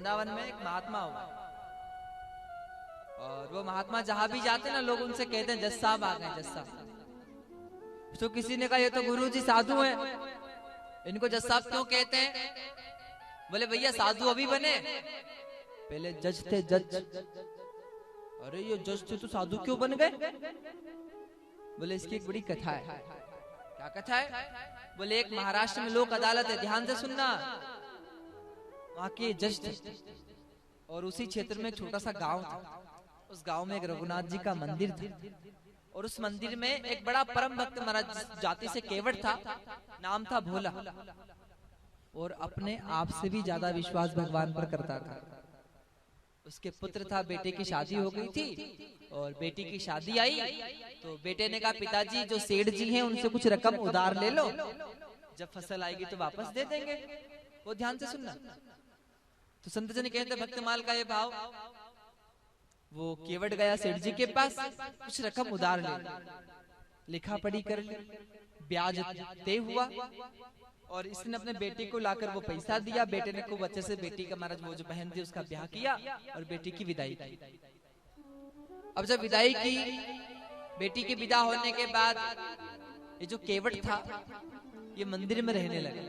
वृंदावन में एक महात्मा हुआ, और वो महात्मा जहां भी जाते ना लोग उनसे कहते हैं जज साहब आ गए, जज साहब। तो किसी ने कहा ये तो गुरुजी साधु हैं, इनको जज साहब क्यों कहते हैं? बोले भैया साधु अभी बने, पहले जज थे जज। अरे ये जज थे तो साधु क्यों बन गए? बोले इसकी एक बड़ी कथा है। क्या कथा है? बोले एक महाराष्ट्र में लोक अदालत है, ध्यान से सुनना। वहां के जज थे और उसी क्षेत्र में एक छोटा सा गांव था। उस गांव में एक रघुनाथ जी का मंदिर था, और उस मंदिर में एक बड़ा परम भक्त महाराज जाति से केवट था, नाम था भोला, और अपने आप से भी ज्यादा विश्वास भगवान पर करता था। उसके पुत्र था, बेटे की शादी हो गई थी, और बेटी की शादी आई तो बेटे ने कहा पिताजी जो सेठ जी हैं उनसे कुछ रकम उधार ले लो, जब फसल आएगी तो वापस दे देंगे। वो ध्यान से सुनना। तो संत जी ने कहते भक्तमाल का ये भाव। वो केवट गया सेठ जी के पास, कुछ रकम उधार ले, लिखा पढ़ी कर ली, ब्याज तय हुआ, और इसने अपने बेटे को लाकर वो पैसा दिया। बेटे ने खूब अच्छे से बेटी का महाराज वो जो बहन थी उसका ब्याह किया और बेटी की विदाई की। अब जब विदाई की, बेटी की विदा होने के बाद ये जो केवट था ये मंदिर में रहने लगा।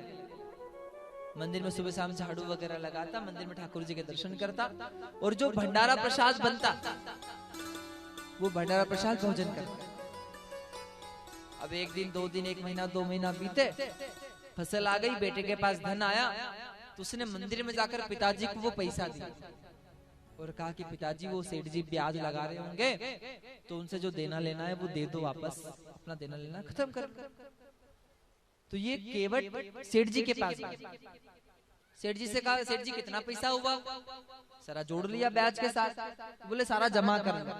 मंदिर में सुबह शाम झाड़ू वगैरह लगाता, मंदिर में ठाकुर जी के दर्शन करता, और जो भंडारा प्रसाद बनता वो भंडारा प्रसाद भोजन करता। अब एक दिन, 2 दिन, 1 महीना, 2 महीना बीते, फसल आ गई, बेटे के पास धन आया, तो उसने मंदिर में जाकर पिताजी को वो पैसा दिया और कहा कि पिताजी वो सेठ जी ब्याज लगा रहे होंगे तो उनसे जो देना लेना है वो दे दो, वापस अपना देना लेना खत्म कर। तो ये केवट सेठ जी के पास गया। सेठ जी से कहा सेठ जी कितना पैसा हुआ? सारा जोड़ लिया ब्याज के साथ। बोले सारा जमा कर लिया,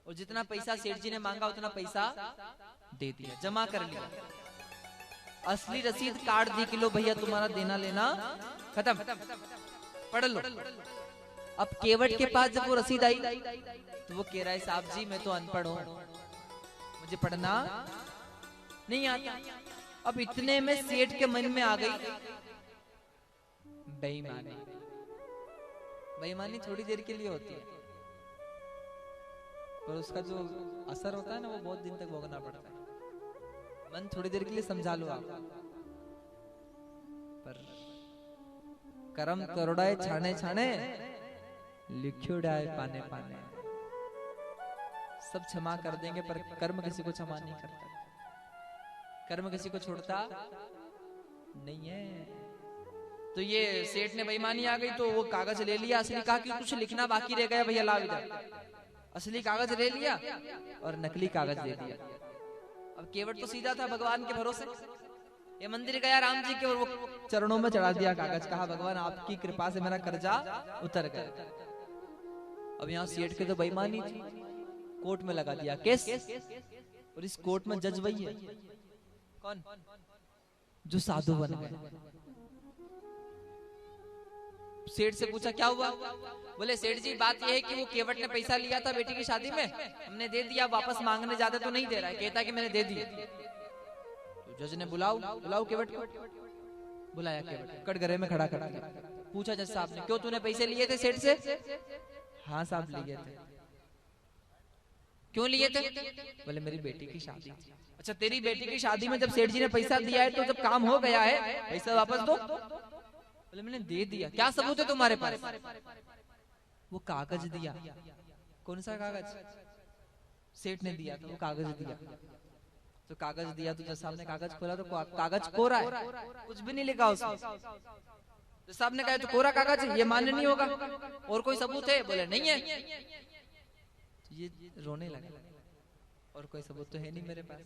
और जितना पैसा सेठ जी ने मांगा उतना पैसा दे दिया, जमा कर लिया। असली रसीद काट दी कि लो भैया तुम्हारा देना लेना खत्म, पढ़ लो। अब केवट के पास जब वो रसीद आई तो वो कह रहा है साहब जी मैं तो अनपढ़ हूं, मुझे पढ़ना नहीं आता। अब इतने में सेठ के मन में आ गई बेईमानी। बेईमानी थोड़ी देर के लिए होती है, पर उसका जो असर होता है ना वो बहुत दिन तक भोगना पड़ता है। मन थोड़ी देर के लिए समझा लो आप, पर कर्म करोड़ाए छाने छाने लिखियोड़ाए पाने पाने। सब क्षमा कर देंगे पर कर्म किसी को क्षमा नहीं करता, कर्म किसी को छोड़ता नहीं है। तो ये सेठ ने बेईमानी आ गई तो वो कागज ले लिया असली, कहा कि कुछ लिखना बाकी रह गया भैया लाओ इधर। असली कागज ले लिया और नकली कागज दे दिया। अब केवट तो सीधा था भगवान के भरोसे, ये मंदिर गया राम जी के और वो चरणों में चढ़ा दिया कागज, कहा भगवान आपकी कृपा से मेरा कर्जा उतर गया। अब यहाँ सेठ के तो बेईमानी थी, कोर्ट में लगा दिया केस, और इस कोर्ट में जज वही है कौन? जो साधु बन गए। सेठ से पूछा क्या हुआ? बोले सेठ जी बात यह है कि वो केवट ने पैसा लिया था बेटी की शादी में, हमने दे दिया, वापस मांगने जाते तो नहीं दे रहा है, कहता कि मैंने दे दिया। तो जज ने बुलाओ केवट को। बुलाया केवट, कटघरे में खड़ा कर दिया। पूछा जज साहब ने क्यों तूने पैसे लिए थे सेठ से? हाँ साहब लिए थे। क्यों लिए थे? बोले मेरी बेटी की शादी थी। अच्छा तेरी बेटी की शादी में जब सेठ जी ने पैसा दिया है तो जब काम हो गया है पैसा वापस दो। बोले मैंने दे दिया। क्या सबूत है तुम्हारे पास? वो कागज दिया। कौन सा कागज? सेठ ने दिया था वो कागज दिया। तो कागज दिया तो जज साहब ने कागज खोला तो कागज कोरा है, कुछ भी नहीं लिखा उसमें। जज साहब ने कहा तो कोरा कागज है, ये मान्य नहीं होगा, और कोई सबूत है? बोले नहीं है। तो ये रोने लगा, और कोई सबूत तो है नहीं मेरे पास।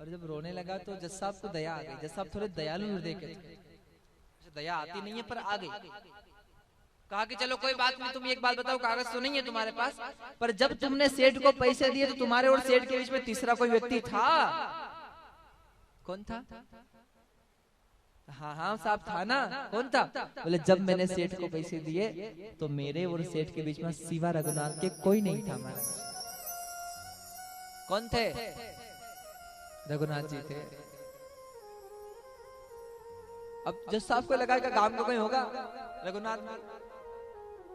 और जब रोने लगा तो जज साहब को दया आ गई। जज साहब थोड़े दयालु हृदय के थे, दया आती नहीं है पर आ गई। कहा कि चलो कोई बात नहीं, तुम एक बात बताओ, कागज तो नहीं है तुम्हारे पास, पर जब तुमने सेठ को पैसे दिए तो तुम्हारे और सेठ के बीच में तीसरा कोई व्यक्ति था? कौन था? हाँ हाँ साहब था ना। कौन था? बोले जब मैंने सेठ को पैसे दिए तो मेरे और सेठ के बीच में सिवा रघुनाथ के कोई नहीं था। महाराज कौन थे? रघुनाथ जी थे। अब जज साहब को लगा कि काम तो कहीं होगा, रघुनाथ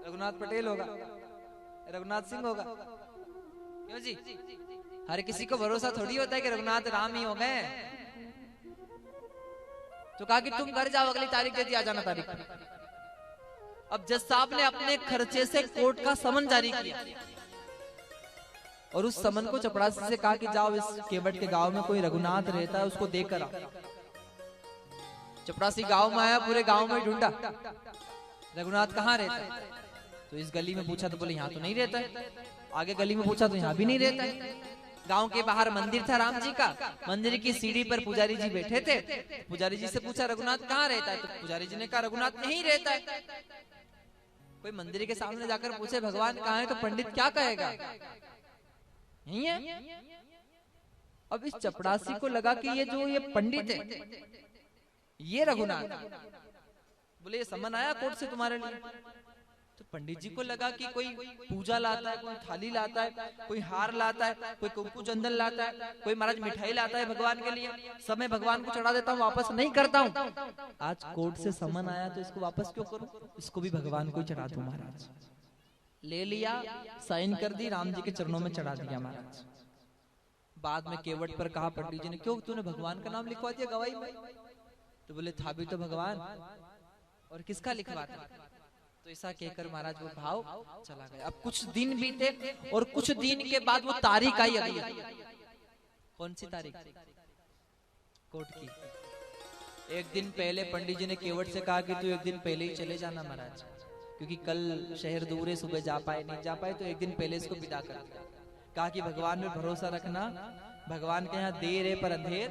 रघुनाथ पटेल होगा, रघुनाथ सिंह होगा। क्यों जी? हर किसी को भरोसा थोड़ी होता है कि रघुनाथ राम ही हो गए। तो कहा कि तुम घर जाओ, अगली तारीख दे दी, आ जाना तारीख। अब जज साहब ने अपने खर्चे से कोर्ट का समन जारी किया और उस समन को चपरासी से कहा कि जाओ इस केवट के गांव में कोई रघुनाथ रहता है, उसको देकर आओ। चपरासी गांव में आया, पूरे गांव में ढूंढा रघुनाथ कहाँ रहता है। तो इस गली में पूछा तो बोले यहाँ तो नहीं रहता है। आगे गली में पूछा तो यहाँ भी नहीं रहता है। गांव के बाहर मंदिर था राम जी का, मंदिर की सीढ़ी पर पुजारी जी बैठे थे। पुजारी जी से पूछा रघुनाथ कहाँ रहता है, तो पुजारी जी ने कहा रघुनाथ यहीं रहता है। कोई मंदिर के सामने जाकर पूछे भगवान कहाँ है, तो पंडित क्या कहेगा, यहीं है। अब इस चपरासी को लगा कि ये पंडित है, ये रघुनाथ। बोले ये समन आया कोर्ट से तुम्हारे लिए। तो पंडित जी को लगा कि कोई पूजा लाता है, कोई थाली लाता है, कोई हार लाता है, कोई कुमकुम चंदन लाता है, कोई महाराज मिठाई लाता है भगवान के लिए। सब मैं भगवान को चढ़ा देता हूँ, वापस नहीं करता हूँ। आज कोर्ट से समन आया तो इसको वापस क्यों करूं, इसको भी भगवान को ही चढ़ा दूं। महाराज ले लिया, साइन कर दी, राम जी के चरणों में चढ़ा दिया महाराज। बाद में केवट पर कहा पंडित जी ने, क्यों तूने भगवान का नाम लिखवा दिया गवाही में? तो बोले था भी तो भगवान, और किसका लिखवाता। तो ऐसा कहकर महाराज वो भाव चला गया। अब कुछ दिन बीते और कुछ दिन के बाद वो तारीख आई अगली। कौन सी तारीख? कोर्ट की। एक दिन पहले पंडित जी ने केवट से कहा कि तू एक दिन पहले ही चले जाना महाराज, क्योंकि कल शहर दूर है, सुबह जा पाए नहीं जा पाए, तो एक दिन पहले इसको विदा कर दिया। कहा कि भगवान में भरोसा रखना, भगवान के यहाँ देर है पर अंधेर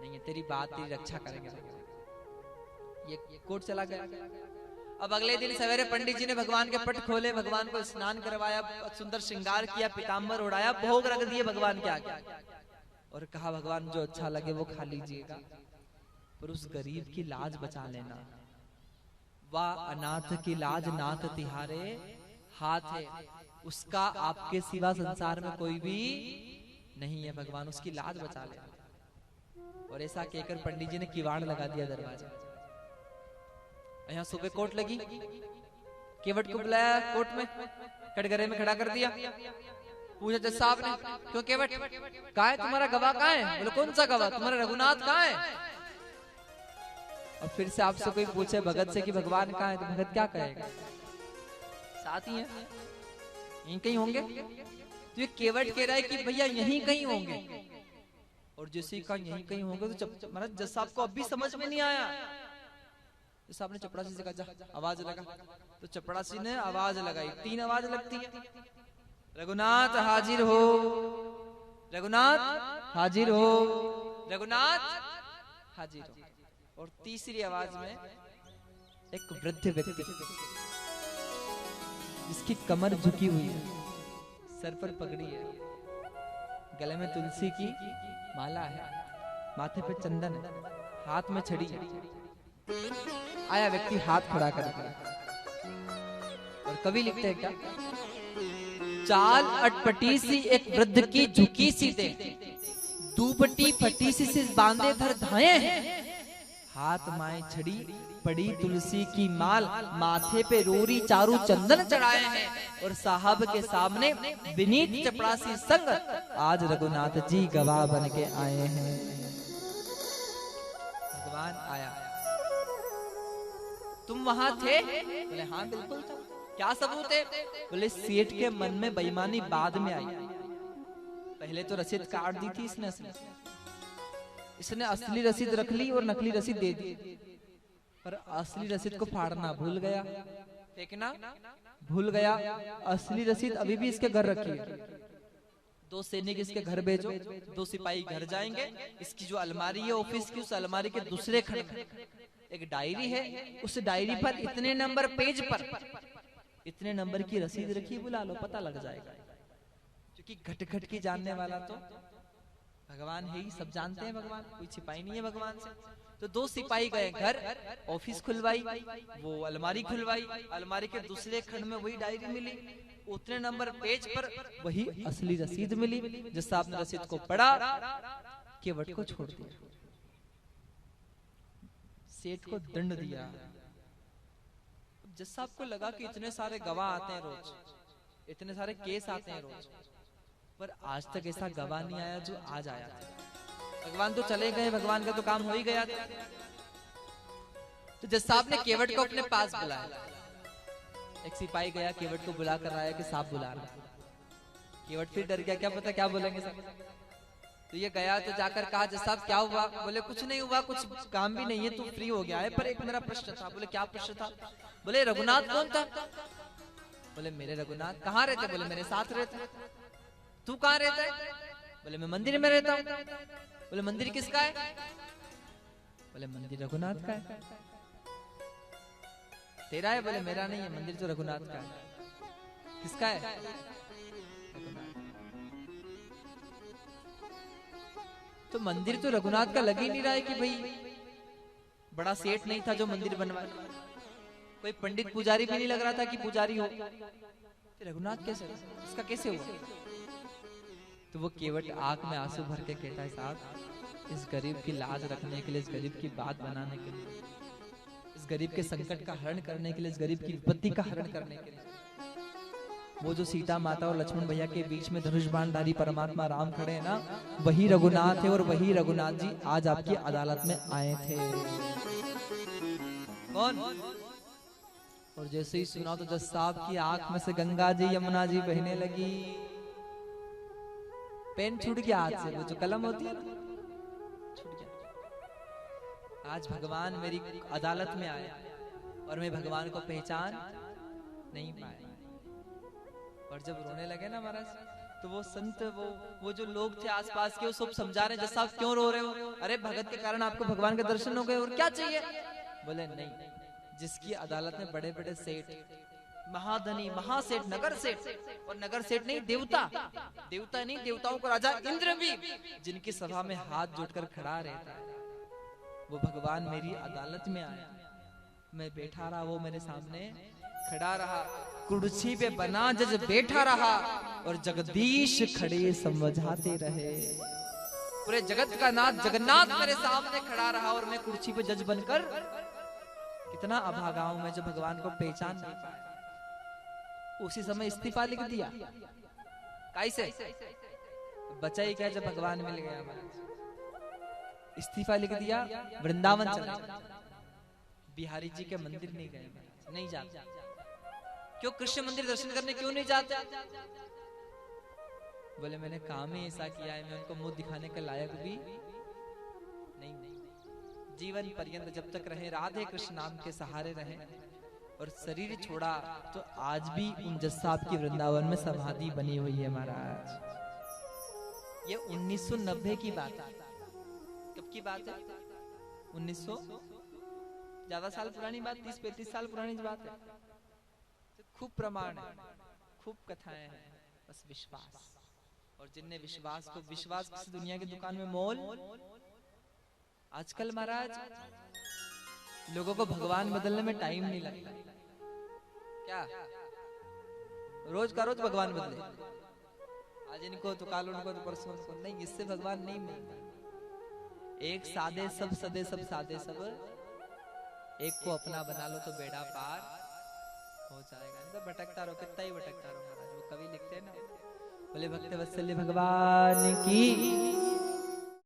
नहीं है, तेरी बात तेरी रक्षा करेंगे। ये कोर्ट चला गया। अब अगले दिन सवेरे पंडित जी ने भगवान के पट खोले, भगवान को स्नान करवाया, सुंदर श्रृंगार किया, पीताम्बर उड़ाया, भोग रख दिए भगवान के आगे और कहा भगवान जो अच्छा लगे वो खा लीजिएगा, पर उस गरीब की लाज बचा लेना। वाह अनाथ की लाज नाथ तिहारे हाथ है, उसका आपके सिवा संसार में कोई भी नहीं है, भगवान उसकी लाज बचा लेना। और ऐसा कहकर पंडित जी ने किवाड़ लगा दिया दरवाजा। यहाँ सुबह कोर्ट लगी, केवट को बुलाया कोर्ट में, कटघरे में खड़ा कर दिया। पूछा जज साहब ने, क्यों केवट कहाँ है तुम्हारा गवाह, कहाँ है? बोले कौन सा गवाह, तुम्हारा रघुनाथ कहाँ है? और फिर से आपसे कोई पूछे भगत से कि भगवान कहाँ है, तो भगत क्या कहेगा, साथ ही है, यहीं कहीं होंगे। तो ये केवट कह रहा है कि भैया यहीं कहीं होंगे, और जैसे कहा यहीं कहीं होंगे तो महाराज जज साहब को अब भी समझ में नहीं आया। जज साहब ने चपरासी से कहा जा आवाज लगा, तो चपरासी ने आवाज लगाई। 3 आवाज लगती है, रघुनाथ हाजिर हो, रघुनाथ हाजिर हो, रघुनाथ हाजिर हो। और तीसरी आवाज में एक वृद्ध व्यक्ति जिसकी कमर झुकी हुई है, सर पर पगड़ी है, गले में तुलसी की माला है, माथे पे चंदन है, हाथ में छड़ी है। आया व्यक्ति हाथ खड़ा कर दिया और कवि लिखते हैं क्या, चाल अटपटी सी एक वृद्ध की झुकी सी दे, दूपटी फटी सी सिर बांधे धर धाये हैं, हाथ माए छड़ी पड़ी तुलसी की माल, माथे पे रोरी चारू चंदन चढ़ाए हैं, और साहब के सामने विनीत चपरासी संग आज रघुनाथ जी गवाह बन के आए हैं। भगवान आया, तुम वहां थे? बोले हाँ बिल्कुल था। क्या सबूत है? बोले सेठ के मन में बेईमानी बाद में आई, पहले तो रसीद काट दी थी इसने असली रसीद रख ली और नकली रसीद दे दी, पर असली रसीद को फाड़ना भूल गया, फेंकना भूल गया। असली रसीद अभी भी इसके घर रखी है। 2 सैनिक इसके घर भेजो, 2 सिपाही घर जाएंगे, इसकी जो अलमारी है ऑफिस की, उस अलमारी के दूसरे खंड में एक डायरी है, उस डायरी पर इतने नंबर पेज पर इतने नंबर की रसीद रखी, बुला लो पता लग जाएगा। क्योंकि घट घट की जानने वाला तो भगवान है ही, सब जानते हैं भगवान, कोई छिपाई नहीं है भगवान से। तो 2 सिपाही गए घर, ऑफिस खुलवाई, वो अलमारी खुलवाई, अलमारी के दूसरे खंड में वही डायरी मिली, उतने नंबर पेज पर वही असली रसीद मिली। जिस साहब ने रसीद को पढ़ा, केवट को छोड़ दिया, सेठ को दंड दिया, जज साहब को लगा कि इतने सारे गवाह आते हैं रोज, इतने सारे केस आते हैं रोज, पर आज तक ऐसा गवाह नहीं आया जो आज आया था। भगवान तो चले गए, भगवान का तो काम हो ही गया था। तो जज साहब ने केवट को अपने पास बुलाया। एक सिपाही गया, केवट को बुला कर आया कि साहब बुला रहा। केवट फिर डर गया, क्या पता क्या बोलेंगे सब। तो ये गया तो जाकर कहा, जज साहब क्या हुआ? बोले कुछ नहीं हुआ, कुछ काम भी नहीं है, तू फ्री हो गया है, पर एक मेरा प्रश्न था। बोले क्या प्रश्न था? बोले रघुनाथ कौन था? बोले मेरे रघुनाथ। कहाँ रहते? बोले मेरे साथ रहते। तू कहाँ रहता है? बोले मैं मंदिर में रहता हूँ। बोले मंदिर किसका है? बोले मंदिर रघुनाथ का है। तेरा है? बोले मेरा नहीं है, मंदिर तो रघुनाथ का है। किसका है? तो मंदिर तो रघुनाथ का लग ही नहीं रहा है कि भाई बड़ा सेठ नहीं था जो मंदिर बनवाए, कोई पंडित पुजारी भी नहीं लग रहा था कि पुजारी हो, तो रघुनाथ कैसे, इसका कैसे हुआ? तो वो केवट आंख में आंसू भर के कहता है, साहब इस गरीब की लाज रखने के लिए, इस गरीब की बात बनाने के लिए, इस गरीब के संकट का हरण करने के लिए, इस गरीब की विपत्ति का हरण करने के लिए, वो जो सीता माता और लक्ष्मण भैया के बीच में धनुष बाणधारी परमात्मा राम खड़े हैं ना, वही रघुनाथ है। और वही रघुनाथ जी आज आपकी अदालत में आए थे। कौन? और जैसे ही सुना तो जज साहब की आंख में से गंगा जी यमुना जी बहने लगी। पेन छूट गया हाथ से, वो जो कलम होती है ना, छूट गया। आज भगवान मेरी अदालत में आए और मैं भगवान को पहचान नहीं पाया। और जब रोने लगे ना महाराज, तो वो संत, वो जो लोग थे आसपास के, वो सब समझा रहे, जज साहब क्यों रो रहे हो? अरे भगत के कारण आपको भगवान के दर्शन हो गए, और क्या चाहिए? बोले नहीं, जिसकी अदालत में बड़े बड़े सेठ, महाधनी, महासेठ, नगर सेठ, और नगर सेठ नहीं, देवता, देवता नहीं, देवताओं को राजा इंद्र भी, जिनकी सभा में हाथ जोड़कर खड़ा रहता है, वो भगवान मेरी अदालत में आया। मैं बैठा रहा, वो मेरे सामने खड़ा रहा, कुर्सी पे बना जज बैठा रहा, और जगदीश खड़े समझाते रहे। पूरे जगत का नाथ जगन्नाथ मेरे सामने खड़ा रहा, और मैं कुर्सी पे जज बनकर कितना अभागा हूं मैं, जो भगवान को पहचान नहीं पाया। उसी समय इस्तीफा लिख दिया। कैसे? बचा ही क्या जब भगवान मिल गया। इस्तीफा लिख दिया, वृंदावन चला, बिहारी जी के मंदिर नहीं गए, नहीं जाते। क्यों? कृष्ण मंदिर दर्शन करने क्यों नहीं जाते? बोले मैंने काम ही ऐसा किया है, मैं उनको मुंह दिखाने के लायक भी नहीं। जीवन पर्यंत जब तक रहे राधे कृष्ण नाम के सहारे रहे, और शरीर छोड़ा तो आज भी उन जज साहब की वृंदावन में समाधि बनी हुई है महाराज। ये 1990 की बात है। कब की बात है? 1900, ज्यादा साल पुरानी बात, 30-35 साल पुरानी बात है। खूब प्रमाण है, खूब कथाएं हैं, बस विश्वास। और जिनने विश्वास को, विश्वास किसी दुनिया की दुकान में मोल। आजकल महाराज लोगों को भगवान बदलने में टाइम नहीं लगता। क्या रोज का रोज भगवान बदले, आज इनको तो काल उनको तो परसों उनको, नहीं, इससे भगवान नहीं मिलता। एक सादे सब सदे सब सादे सब, एक को अपना बना लो तो बेड़ा पार हो जाएगा। तो भटकता रहो, कितना ही भटकता रहो महाराज। वो कवि लिखते हैं ना, बोले भक्त वत्सल्य भगवान की